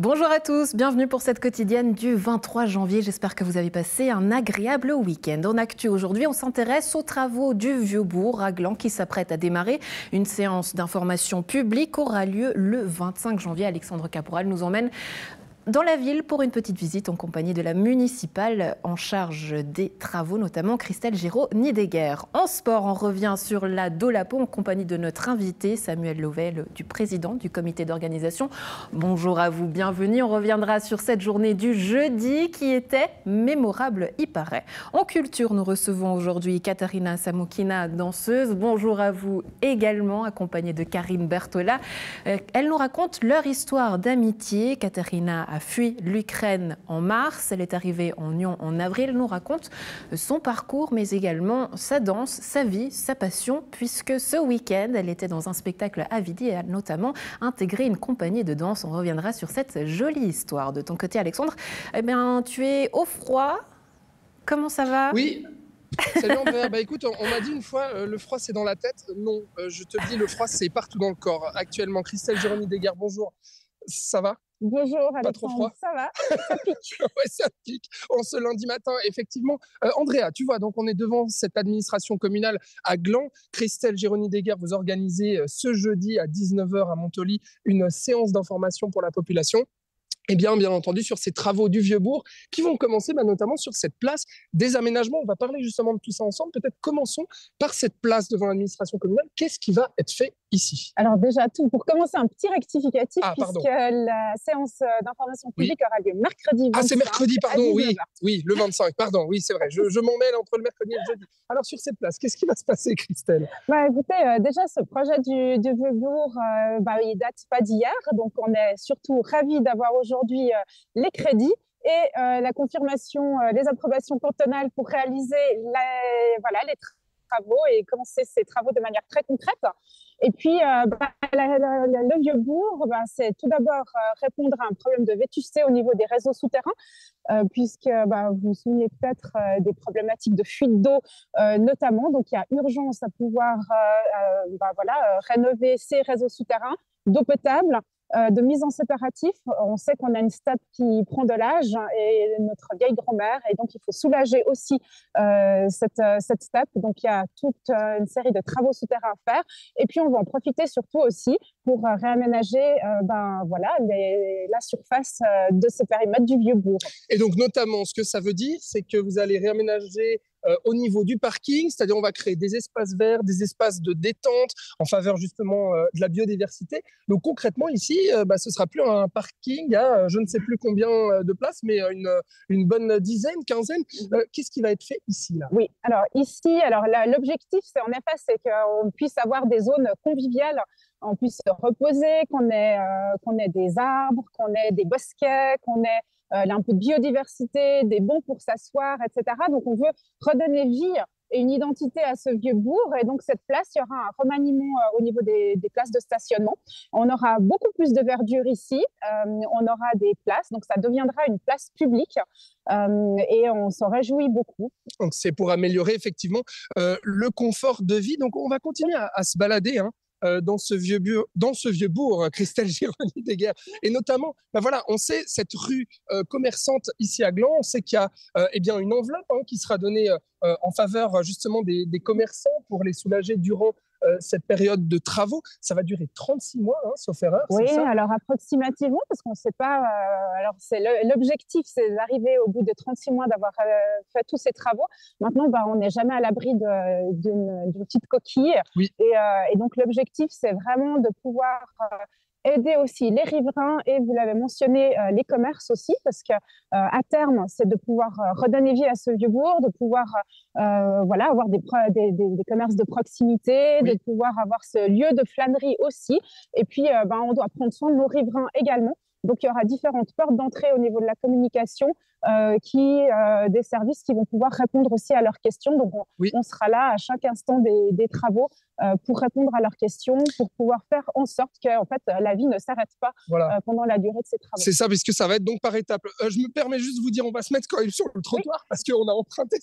Bonjour à tous, bienvenue pour cette quotidienne du 23 janvier. J'espère que vous avez passé un agréable week-end. En actu aujourd'hui, on s'intéresse aux travaux du Vieux-Bourg à Gland qui s'apprête à démarrer. Une séance d'information publique aura lieu le 25 janvier. Alexandre Caporal nous emmène dans la ville pour une petite visite en compagnie de la municipale en charge des travaux, notamment Christelle Girot-Nidegger. En sport, on revient sur la Dolapo en compagnie de notre invité Samuel Lovell, du président du comité d'organisation. Bonjour à vous, bienvenue. On reviendra sur cette journée du jeudi qui était mémorable, il paraît. En culture, nous recevons aujourd'hui Katarina Samoukina, danseuse. Bonjour à vous également, accompagnée de Karine Bertola. Elle nous raconte leur histoire d'amitié. Katarina a fui l'Ukraine en mars. Elle est arrivée en Lyon en avril. Elle nous raconte son parcours, mais également sa danse, sa vie, sa passion, puisque ce week-end, elle était dans un spectacle à Vidi et a notamment intégré une compagnie de danse. On reviendra sur cette jolie histoire. De ton côté, Alexandre, eh bien, tu es au froid. Comment ça va ? Oui. Salut Andrea, écoute, on m'a dit une fois, le froid c'est dans la tête. Non, je te dis, le froid c'est partout dans le corps. Actuellement, Christelle Girot-Nidegger, bonjour. Ça va ? Bonjour Alexandre, pas trop froid. Ça va, ça pique. Ouais, ça pique. En ce lundi matin, effectivement. Andrea, tu vois, donc on est devant cette administration communale à Gland. Christelle Girot-Nidegger, vous organisez ce jeudi à 19h à Montauly une séance d'information pour la population. Et bien entendu, sur ces travaux du Vieux-Bourg qui vont commencer notamment sur cette place des aménagements. On va parler justement de tout ça ensemble. Peut-être commençons par cette place devant l'administration communale. Qu'est-ce qui va être fait ici ? Alors déjà, pour commencer, un petit rectificatif, puisque la séance d'information publique aura lieu mercredi 25. Ah, c'est mercredi, pardon, oui, le 25, pardon, oui, c'est vrai. Je m'en mêle entre le mercredi et le jeudi. Alors sur cette place, qu'est-ce qui va se passer, Christelle ? Écoutez, déjà, ce projet du Vieux-Bourg, il date pas d'hier, donc on est surtout ravis d'avoir aujourd'hui les crédits et la confirmation, les approbations cantonales pour réaliser les travaux et commencer ces travaux de manière très concrète. Et puis, le Vieux-Bourg, c'est tout d'abord répondre à un problème de vétusté au niveau des réseaux souterrains, puisque vous vous souvenez peut-être des problématiques de fuite d'eau notamment. Donc, il y a urgence à pouvoir rénover ces réseaux souterrains d'eau potable, de mise en séparatif. On sait qu'on a une steppe qui prend de l'âge et notre vieille grand-mère, et donc il faut soulager aussi cette steppe. Donc il y a toute une série de travaux souterrains à faire. Et puis on va en profiter surtout aussi pour réaménager la surface de ce périmètre du Vieux-Bourg. Et donc notamment, ce que ça veut dire, c'est que vous allez réaménager au niveau du parking, c'est-à-dire on va créer des espaces verts, des espaces de détente en faveur justement de la biodiversité. Donc concrètement ici, ce sera plus un parking à je ne sais plus combien de places, mais une bonne dizaine, quinzaine. Qu'est-ce qui va être fait ici là ? Oui, alors ici, l'objectif c'est en effet qu'on puisse avoir des zones conviviales, on puisse se reposer, qu'on ait des arbres, qu'on ait des bosquets, qu'on ait un peu de biodiversité, des bancs pour s'asseoir, etc. Donc, on veut redonner vie et une identité à ce Vieux-Bourg. Et donc, cette place, il y aura un remaniement au niveau des places de stationnement. On aura beaucoup plus de verdure ici. On aura des places. Donc, ça deviendra une place publique et on s'en réjouit beaucoup. Donc, c'est pour améliorer effectivement le confort de vie. Donc, on va continuer à se balader, dans ce Vieux-Bourg, Christelle Girot-Nidegger. Et notamment, on sait cette rue commerçante ici à Gland, on sait qu'il y a une enveloppe qui sera donnée en faveur justement des commerçants pour les soulager durant cette période de travaux. Ça va durer 36 mois, sauf erreur. Oui, c'est ça ? alors approximativement, parce qu'on ne sait pas. L'objectif, c'est d'arriver au bout de 36 mois d'avoir fait tous ces travaux. Maintenant, on n'est jamais à l'abri d'une petite coquille. Oui. Et donc, l'objectif, c'est vraiment de pouvoir aider aussi les riverains et, vous l'avez mentionné, les commerces aussi, parce que à terme, c'est de pouvoir redonner vie à ce Vieux-Bourg, de pouvoir avoir des commerces de proximité, de pouvoir avoir ce lieu de flânerie aussi. Et puis, on doit prendre soin de nos riverains également. Donc, il y aura différentes portes d'entrée au niveau de la communication, des services qui vont pouvoir répondre aussi à leurs questions. Donc, on sera là à chaque instant des travaux pour répondre à leurs questions, pour pouvoir faire en sorte que la vie ne s'arrête pas pendant la durée de ces travaux. C'est ça, puisque ça va être donc par étapes. Je me permets juste de vous dire, on va se mettre quand même sur le trottoir parce qu'on a emprunté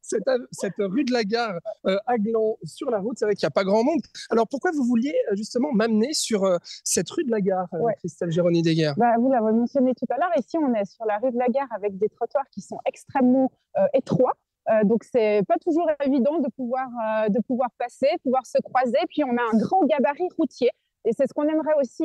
cette rue de la Gare à Gland sur la route. C'est vrai qu'il n'y a pas grand monde. Alors pourquoi vous vouliez justement m'amener sur cette rue de la Gare, Christelle Gironi-Deguerre? Vous l'avez mentionné tout à l'heure, ici on est sur la rue de la Gare avec des trottoirs qui sont extrêmement étroits. Donc c'est pas toujours évident de pouvoir passer, pouvoir se croiser. Puis on a un grand gabarit routier et c'est ce qu'on aimerait aussi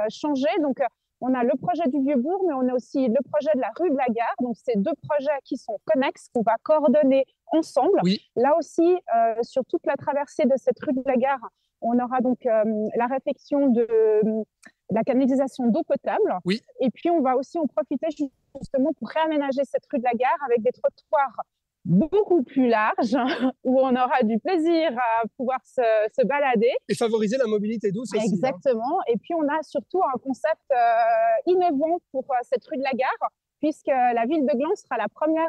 changer. Donc on a le projet du Vieux-Bourg, mais on a aussi le projet de la rue de la Gare. Donc c'est deux projets qui sont connexes, qu'on va coordonner ensemble. Oui. Là aussi, sur toute la traversée de cette rue de la Gare, on aura donc la réfection de la canalisation d'eau potable. Oui. Et puis on va aussi en profiter justement pour réaménager cette rue de la Gare avec des trottoirs beaucoup plus large, où on aura du plaisir à pouvoir se balader. Et favoriser la mobilité douce aussi. Exactement. Et puis, on a surtout un concept innovant pour cette rue de la Gare, puisque la ville de Gland sera la première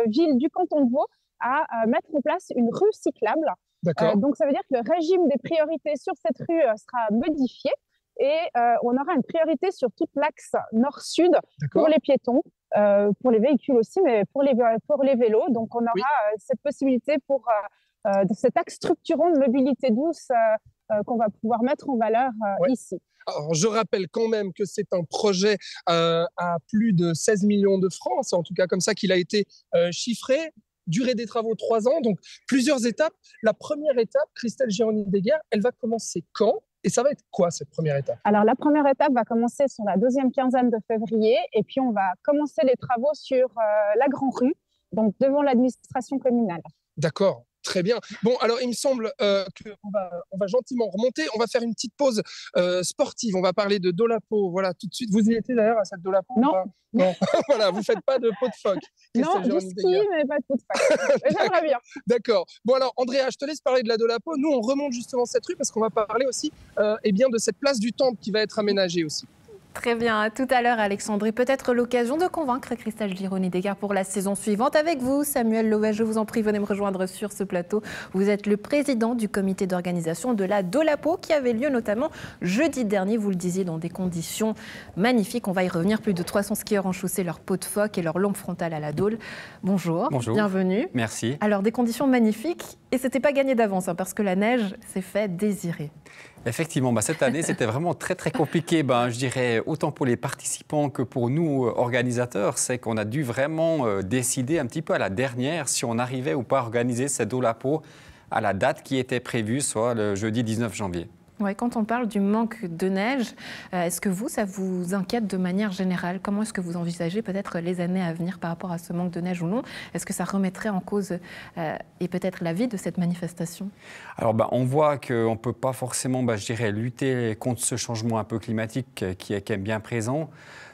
ville du canton de Vaud à mettre en place une rue cyclable. D'accord. Donc, ça veut dire que le régime des priorités sur cette rue sera modifié et on aura une priorité sur tout l'axe nord-sud pour les piétons. Pour les véhicules aussi, mais pour les vélos. Donc, on aura cette possibilité pour cet axe structurant de mobilité douce qu'on va pouvoir mettre en valeur ici. Alors, je rappelle quand même que c'est un projet à plus de 16 millions de francs. C'est en tout cas comme ça qu'il a été chiffré. Durée des travaux 3 ans, donc plusieurs étapes. La première étape, Christelle Gironi-Deguerre, elle va commencer quand? Et ça va être quoi, cette première étape? Alors, la première étape va commencer sur la deuxième quinzaine de février. Et puis, on va commencer les travaux sur la Grand Rue, donc devant l'administration communale. D'accord. Très bien. Bon, alors il me semble qu'on va gentiment remonter. On va faire une petite pause sportive. On va parler de Dolapo. Voilà, tout de suite. Vous y étiez d'ailleurs à cette Dolapo? Non. Non. Voilà, vous ne faites pas de pot de phoque. Non, du ski, mais pas de pot de phoque. J'aimerais bien. D'accord. Bon, alors, Andrea, je te laisse parler de la Dolapo. Nous, on remonte justement cette rue parce qu'on va parler aussi de cette place du Temple qui va être aménagée aussi. Très bien, à tout à l'heure Alexandre. Et peut-être l'occasion de convaincre Christelle Gironi-Deguerre pour la saison suivante. Avec vous, Samuel Lovet, je vous en prie, venez me rejoindre sur ce plateau. Vous êtes le président du comité d'organisation de la Dolapo qui avait lieu notamment jeudi dernier, vous le disiez, dans des conditions magnifiques. On va y revenir, plus de 300 skieurs ont chaussé leur peau de phoque et leur lampe frontale à la Dole. Bonjour, bienvenue. Merci. Alors des conditions magnifiques et c'était pas gagné d'avance parce que la neige s'est fait désirer. Effectivement, cette année, c'était vraiment très, très compliqué. Je dirais autant pour les participants que pour nous, organisateurs. C'est qu'on a dû vraiment décider un petit peu à la dernière si on arrivait ou pas à organiser cette Dolapo à la date qui était prévue, soit le jeudi 19 janvier. Ouais, quand on parle du manque de neige, est-ce que ça vous inquiète de manière générale? Comment est-ce que vous envisagez peut-être les années à venir par rapport à ce manque de neige ou non? Est-ce que ça remettrait en cause et peut-être la vie de cette manifestation? Alors, on voit qu'on ne peut pas forcément, lutter contre ce changement un peu climatique qui est quand même bien présent.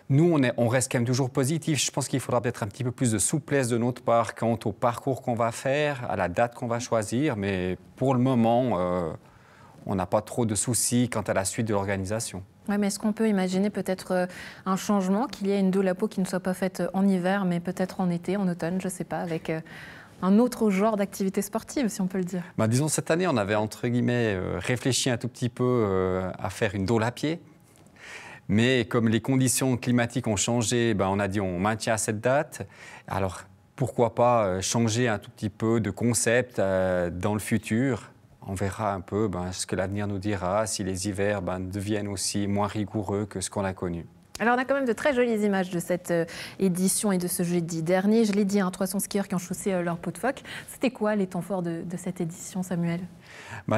Nous, on reste quand même toujours positif. Je pense qu'il faudra peut-être un petit peu plus de souplesse de notre part quant au parcours qu'on va faire, à la date qu'on va choisir. Mais pour le moment, on n'a pas trop de soucis quant à la suite de l'organisation. Oui, mais est-ce qu'on peut imaginer peut-être un changement, qu'il y ait une Dolapo qui ne soit pas faite en hiver, mais peut-être en été, en automne, je ne sais pas, avec un autre genre d'activité sportive, si on peut le dire? Disons, cette année, on avait, entre guillemets, réfléchi un tout petit peu à faire une Dole à pied. Mais comme les conditions climatiques ont changé, on a dit on maintient à cette date. Alors, pourquoi pas changer un tout petit peu de concept dans le futur? On verra un peu ce que l'avenir nous dira, si les hivers deviennent aussi moins rigoureux que ce qu'on a connu. Alors, on a quand même de très jolies images de cette édition et de ce jeudi dernier. Je l'ai dit, 300 skieurs qui ont chaussé leur peau de phoque. C'était quoi les temps forts de cette édition, Samuel?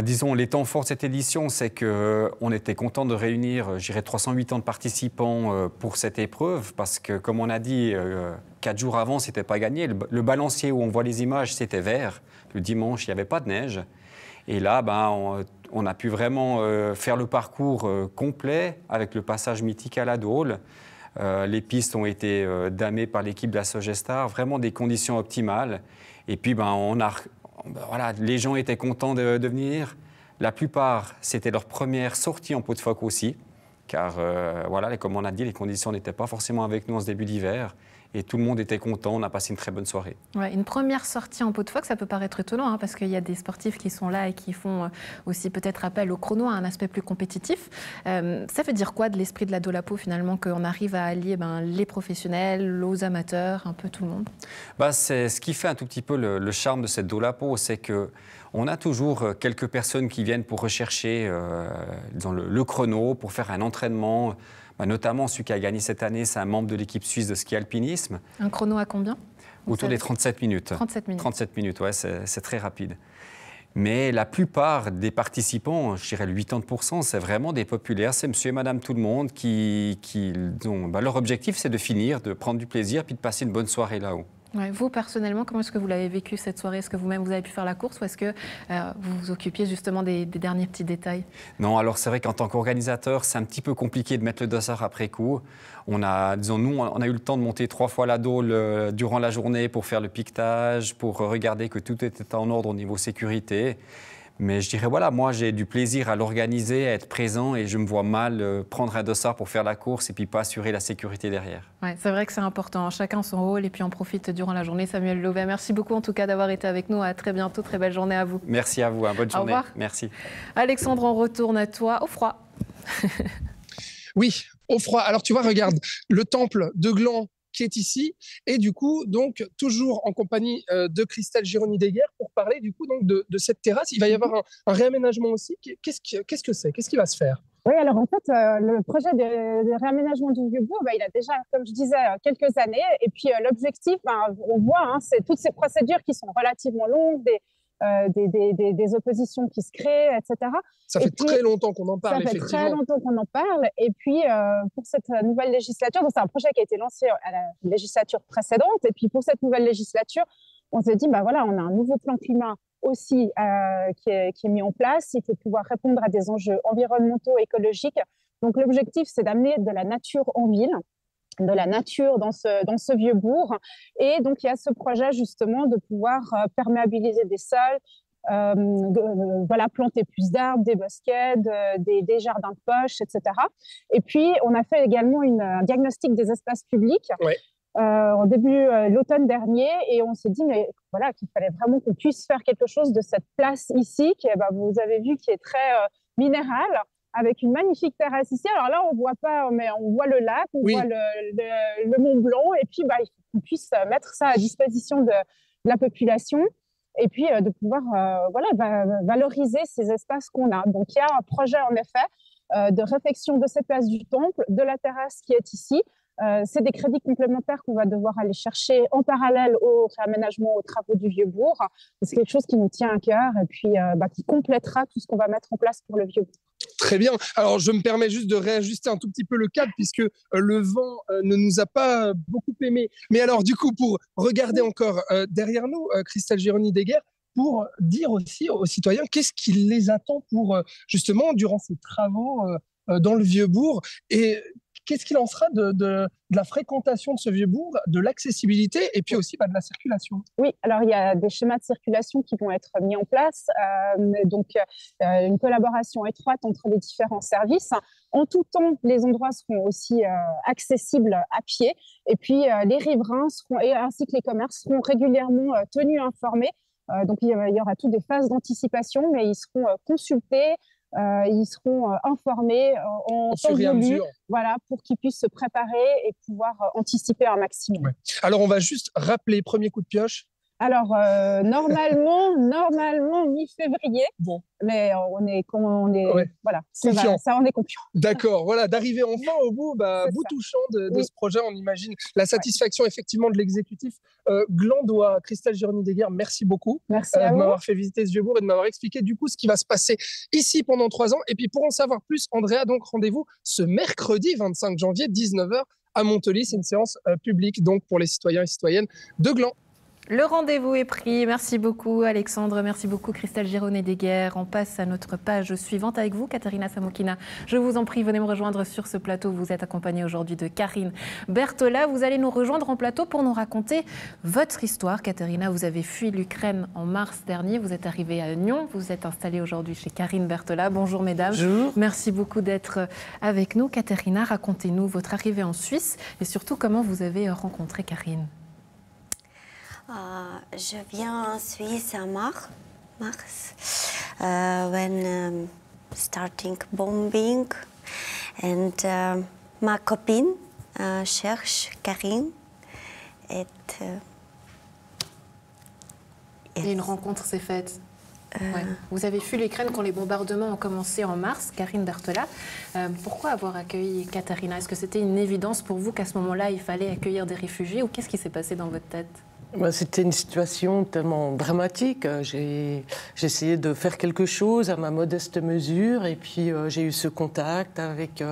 Disons, les temps forts de cette édition, c'est qu'on était content de réunir, 308 ans de participants pour cette épreuve, parce que, comme on a dit, 4 jours avant, ce n'était pas gagné. Le balancier où on voit les images, c'était vert. Le dimanche, il n'y avait pas de neige. Et là, on a pu vraiment faire le parcours complet avec le passage mythique à la Dole. Les pistes ont été damées par l'équipe de la Sogestar, vraiment des conditions optimales. Et puis, les gens étaient contents de venir. La plupart, c'était leur première sortie en peau de phoque aussi, car comme on a dit, les conditions n'étaient pas forcément avec nous en ce début d'hiver. et tout le monde était content. On a passé une très bonne soirée. Ouais, une première sortie en pot de phoque, ça peut paraître étonnant hein, parce qu'il y a des sportifs qui sont là et qui font aussi peut-être appel au chrono, à un aspect plus compétitif. Ça veut dire quoi de l'esprit de la Dolapo finalement, qu'on arrive à allier les professionnels, aux amateurs, un peu tout le monde? C'est ce qui fait un tout petit peu le charme de cette Dolapo, c'est qu'on a toujours quelques personnes qui viennent pour rechercher disons, le chrono, pour faire un entraînement. Notamment celui qui a gagné cette année, c'est un membre de l'équipe suisse de ski alpinisme. Un chrono à combien? Autour des 37 minutes. 37 minutes. 37 minutes, ouais, c'est très rapide. Mais la plupart des participants, je dirais le 80%, c'est vraiment des populaires, c'est monsieur et madame tout le monde dont leur objectif, c'est de finir, de prendre du plaisir puis de passer une bonne soirée là-haut. Ouais, vous, personnellement, comment est-ce que vous l'avez vécu cette soirée? Est-ce que vous-même, vous avez pu faire la course ou est-ce que vous vous occupiez justement des derniers petits détails? Non, alors c'est vrai qu'en tant qu'organisateur, c'est un petit peu compliqué de mettre le dossard après coup. On a eu le temps de monter 3 fois la Dole durant la journée pour faire le piquetage, pour regarder que tout était en ordre au niveau sécurité. Mais je dirais, voilà, moi j'ai du plaisir à l'organiser, à être présent et je me vois mal prendre un dossard pour faire la course et puis pas assurer la sécurité derrière. Ouais, c'est vrai que c'est important, chacun son rôle et puis on profite durant la journée. Samuel Lauvet, merci beaucoup en tout cas d'avoir été avec nous. À très bientôt, très belle journée à vous. Merci à vous, bonne journée. Au revoir. Merci. Alexandre, on retourne à toi, au froid. Oui, au froid. Alors tu vois, regarde, le temple de Gland qui est ici, et du coup, donc, toujours en compagnie de Christelle Gironi-Deguerre pour parler du coup donc, de cette terrasse. Il va y avoir un réaménagement aussi. Qu'est-ce que c'est? Qu'est-ce qui va se faire? Oui, alors en fait, le projet de réaménagement du Vieux-Bourg, il a déjà, comme je disais, quelques années. Et puis l'objectif, on voit, c'est toutes ces procédures qui sont relativement longues, des oppositions qui se créent, etc. Ça fait très longtemps qu'on en parle, effectivement. Ça fait très longtemps qu'on en parle. Et puis, pour cette nouvelle législature, c'est un projet qui a été lancé à la législature précédente. Et puis, pour cette nouvelle législature, on s'est dit, voilà, on a un nouveau plan climat aussi qui est mis en place. Il faut pouvoir répondre à des enjeux environnementaux, écologiques. Donc, l'objectif, c'est d'amener de la nature en ville, de la nature dans ce vieux bourg. Et donc, il y a ce projet justement de pouvoir perméabiliser des sols, planter plus d'arbres, des bosquets, des jardins de poche, etc. Et puis, on a fait également un diagnostic des espaces publics en début l'automne dernier et on s'est dit qu'il fallait vraiment qu'on puisse faire quelque chose de cette place ici, qui vous avez vu, qui est très minérale, avec une magnifique terrasse ici. Alors là, on voit pas, mais on voit le lac, on voit le Mont Blanc, et puis il faut qu'on puisse mettre ça à disposition de la population, et puis de pouvoir valoriser ces espaces qu'on a. Donc il y a un projet en effet de réfection de cette place du temple, de la terrasse qui est ici. C'est des crédits complémentaires qu'on va devoir aller chercher en parallèle au réaménagement, aux travaux du Vieux-Bourg. C'est quelque chose qui nous tient à cœur et puis qui complétera tout ce qu'on va mettre en place pour le Vieux-Bourg. Très bien. Alors, je me permets juste de réajuster un tout petit peu le cadre puisque le vent ne nous a pas beaucoup aimé. Mais alors, du coup, pour regarder encore derrière nous, Christelle Gironi-Deguerre, pour dire aussi aux citoyens qu'est-ce qui les attend pour, justement, durant ces travaux dans le Vieux-Bourg et qu'est-ce qu'il en sera de la fréquentation de ce Vieux-Bourg, de l'accessibilité et puis aussi de la circulation? Oui, alors il y a des schémas de circulation qui vont être mis en place, une collaboration étroite entre les différents services. En tout temps, les endroits seront aussi accessibles à pied et puis les riverains ainsi que les commerces seront régulièrement tenus informés. Donc il y aura toutes des phases d'anticipation, mais ils seront consultés. Ils seront informés en temps voulu, pour qu'ils puissent se préparer et pouvoir anticiper un maximum. Ouais. Alors, on va juste rappeler, premier coup de pioche. Alors, normalement, mi-février, mais on est confiant. Ça, on est confiant. D'accord, voilà, d'arriver enfin au bout, bout touchant de ce projet, on imagine la satisfaction effectivement de l'exécutif glandois. Christelle Gironi-Deguerre, merci beaucoup de m'avoir fait visiter ce Vieux-Bourg et de m'avoir expliqué du coup ce qui va se passer ici pendant 3 ans. Et puis pour en savoir plus, Andrea, donc rendez-vous ce mercredi 25 janvier, 19h à Montely. C'est une séance publique donc pour les citoyens et citoyennes de Gland. Le rendez-vous est pris. Merci beaucoup Alexandre, merci beaucoup Christelle Gironnet-Deguer. On passe à notre page suivante avec vous, Katerina Samokina. Je vous en prie, venez me rejoindre sur ce plateau. Vous êtes accompagnée aujourd'hui de Karine Bertola. Vous allez nous rejoindre en plateau pour nous raconter votre histoire. Katerina, vous avez fui l'Ukraine en mars dernier. Vous êtes arrivée à Nyon. Vous êtes installée aujourd'hui chez Karine Bertola. Bonjour mesdames. Bonjour. Merci beaucoup d'être avec nous. Katerina, racontez-nous votre arrivée en Suisse et surtout comment vous avez rencontré Karine. Je viens en Suisse en mars, when starting bombing, and ma copine cherche Karine. Et une rencontre s'est faite. Ouais. Vous avez fui l'Ukraine quand les bombardements ont commencé en mars, Karine Bertola. Pourquoi avoir accueilli Katerina? Est-ce que c'était une évidence pour vous qu'à ce moment-là, il fallait accueillir des réfugiés ou qu'est-ce qui s'est passé dans votre tête? C'était une situation tellement dramatique. J'ai essayé de faire quelque chose à ma modeste mesure et puis j'ai eu ce contact avec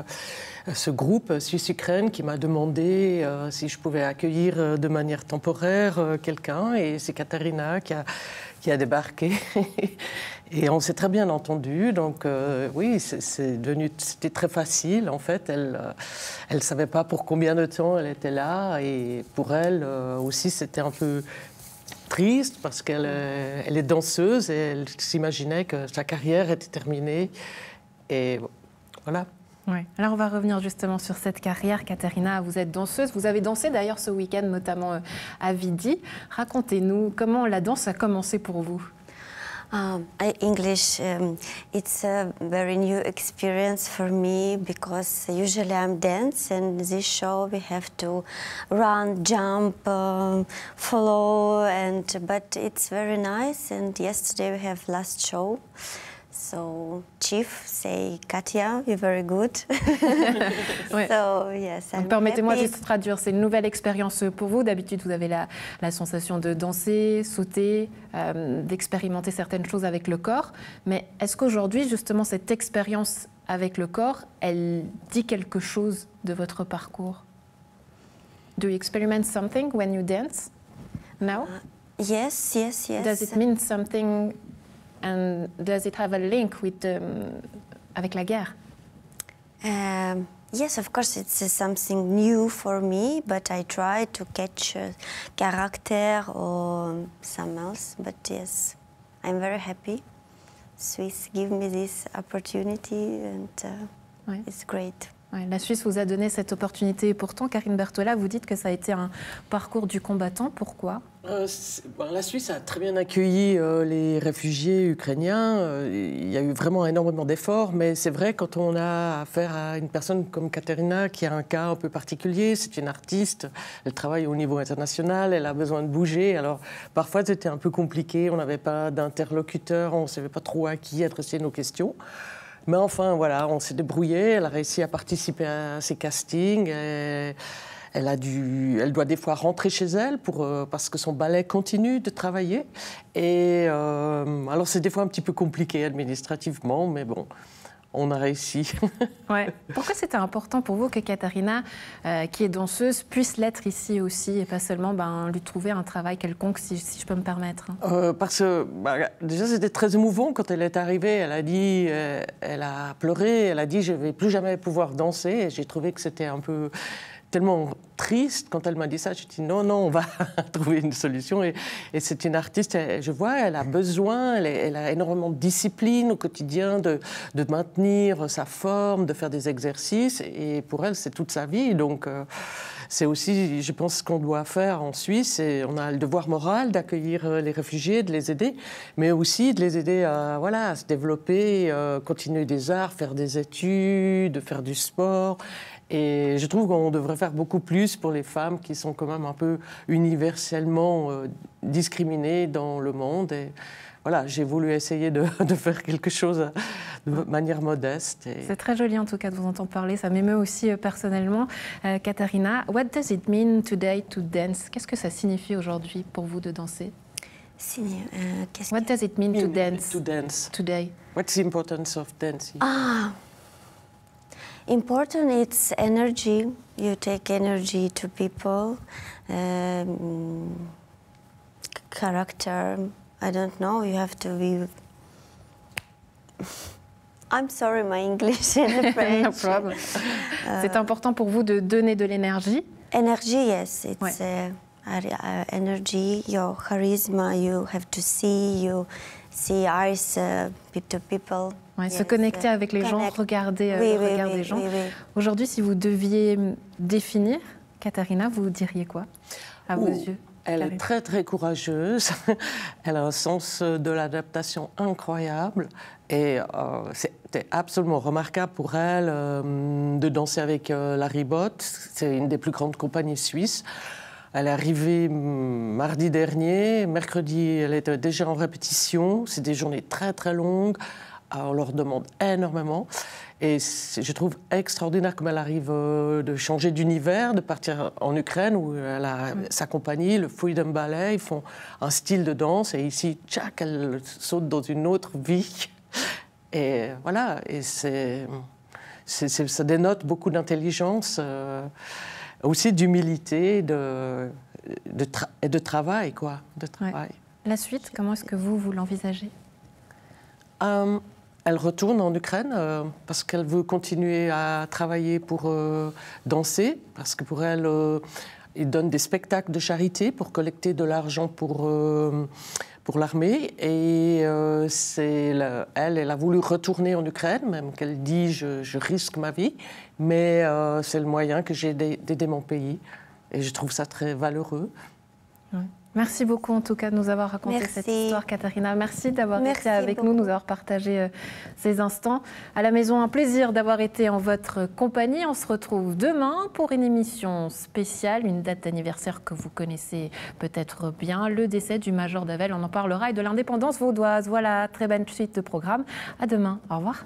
ce groupe Suisse-Ukraine qui m'a demandé si je pouvais accueillir de manière temporaire quelqu'un et c'est Katerina qui a débarqué. Et on s'est très bien entendu, donc oui, c'était très facile. En fait, elle savait pas pour combien de temps elle était là, et pour elle aussi, c'était un peu triste parce qu'elle est danseuse et elle s'imaginait que sa carrière était terminée. Et voilà. Oui. Alors on va revenir justement sur cette carrière. Katerina, vous êtes danseuse. Vous avez dansé d'ailleurs ce week-end, notamment à Vidi. Racontez-nous comment la danse a commencé pour vous. English, it's a very new experience for me because usually I'm dance and this show we have to run, jump, follow, but it's very nice. And yesterday we have last show. So chief say Katia, you're very good. Ouais. So yes. Permettez-moi juste de traduire. C'est une nouvelle expérience pour vous. D'habitude, vous avez la sensation de danser, sauter, d'expérimenter certaines choses avec le corps. Mais est-ce qu'aujourd'hui, justement, cette expérience avec le corps, elle dit quelque chose de votre parcours? Do you experiment something when you dance now? Yes. Does it mean something? And does it have a link with avec la guerre? Yes, of course, it's something new for me, but I try to catch character or some else. But yes, I'm very happy. Swiss give me this opportunity, and it's great. Ouais, la Suisse vous a donné cette opportunité. Et pourtant, Karine Bertola, vous dites que ça a été un parcours du combattant. Pourquoi? La Suisse a très bien accueilli les réfugiés ukrainiens. Il y a eu vraiment énormément d'efforts, mais c'est vrai, quand on a affaire à une personne comme Katerina, qui a un cas un peu particulier, c'est une artiste, elle travaille au niveau international, elle a besoin de bouger. Alors, parfois, c'était un peu compliqué, on n'avait pas d'interlocuteur, on ne savait pas trop à qui adresser nos questions. Mais enfin, voilà, on s'est débrouillé, elle a réussi à participer à ces castings. Elle doit des fois rentrer chez elle parce que son ballet continue de travailler. Et alors, c'est des fois un petit peu compliqué administrativement, mais bon, on a réussi. Ouais. Pourquoi c'était important pour vous que Katerina, qui est danseuse, puisse l'être ici aussi et pas seulement lui trouver un travail quelconque, si je peux me permettre? Parce que déjà, c'était très émouvant quand elle est arrivée. Elle a dit, elle a pleuré, elle a dit « je ne vais plus jamais pouvoir danser ». Et j'ai trouvé que c'était un peu tellement triste quand elle m'a dit ça. J'ai dit non, on va trouver une solution. Et c'est une artiste, je vois, elle a besoin, elle a énormément de discipline au quotidien, de maintenir sa forme, de faire des exercices. Et pour elle, c'est toute sa vie. Donc, c'est aussi, je pense, ce qu'on doit faire en Suisse. Et on a le devoir moral d'accueillir les réfugiés, de les aider, mais aussi de les aider à se développer, continuer des arts, faire des études, faire du sport. Et je trouve qu'on devrait faire beaucoup plus pour les femmes qui sont quand même un peu universellement discriminées dans le monde. Et voilà, j'ai voulu essayer de faire quelque chose de manière modeste. C'est très joli en tout cas de vous entendre parler, ça m'émeut aussi personnellement. Katerina, what does it mean today to dance? Qu'est-ce que ça signifie aujourd'hui pour vous de danser? What does it mean to dance today? What's the importance of dancing? Important, it's energy. You take energy to people. character. I don't know. You have to be. I'm sorry, my English and French. No problem. C'est important pour vous de donner de l'énergie. Energy, yes, it's energy. Your charisma. You have to see. You see eyes to people. Ouais, se connecter avec les gens, regarder le regard des gens. Oui. Aujourd'hui, si vous deviez définir, Katharina, vous diriez quoi à vos yeux? Elle est très, très courageuse. Elle a un sens de l'adaptation incroyable. Et c'était absolument remarquable pour elle de danser avec Larry Bott. C'est une des plus grandes compagnies suisses. Elle est arrivée mardi dernier. Mercredi, elle était déjà en répétition. C'est des journées très, très longues. On leur demande énormément. Et je trouve extraordinaire comme elle arrive de changer d'univers, de partir en Ukraine où elle a sa compagnie, le Freedom Ballet. Ils font un style de danse. Et ici, tchac, elle saute dans une autre vie. Et voilà. Et ça dénote beaucoup d'intelligence, aussi d'humilité et de travail, quoi. De travail. La suite, comment est-ce que vous l'envisagez? Elle retourne en Ukraine parce qu'elle veut continuer à travailler pour danser, parce que pour elle, ils donnent des spectacles de charité pour collecter de l'argent pour l'armée. Et elle a voulu retourner en Ukraine, même qu'elle dit je risque ma vie, mais c'est le moyen que j'ai d'aider mon pays. Et je trouve ça très valeureux. Ouais. Merci beaucoup en tout cas de nous avoir raconté cette histoire, Katharina. Merci d'avoir été avec nous, nous avoir partagé ces instants. À la maison, un plaisir d'avoir été en votre compagnie. On se retrouve demain pour une émission spéciale, une date d'anniversaire que vous connaissez peut-être bien, le décès du Major Davel. On en parlera et de l'indépendance vaudoise. Voilà, très bonne suite de programme. À demain. Au revoir.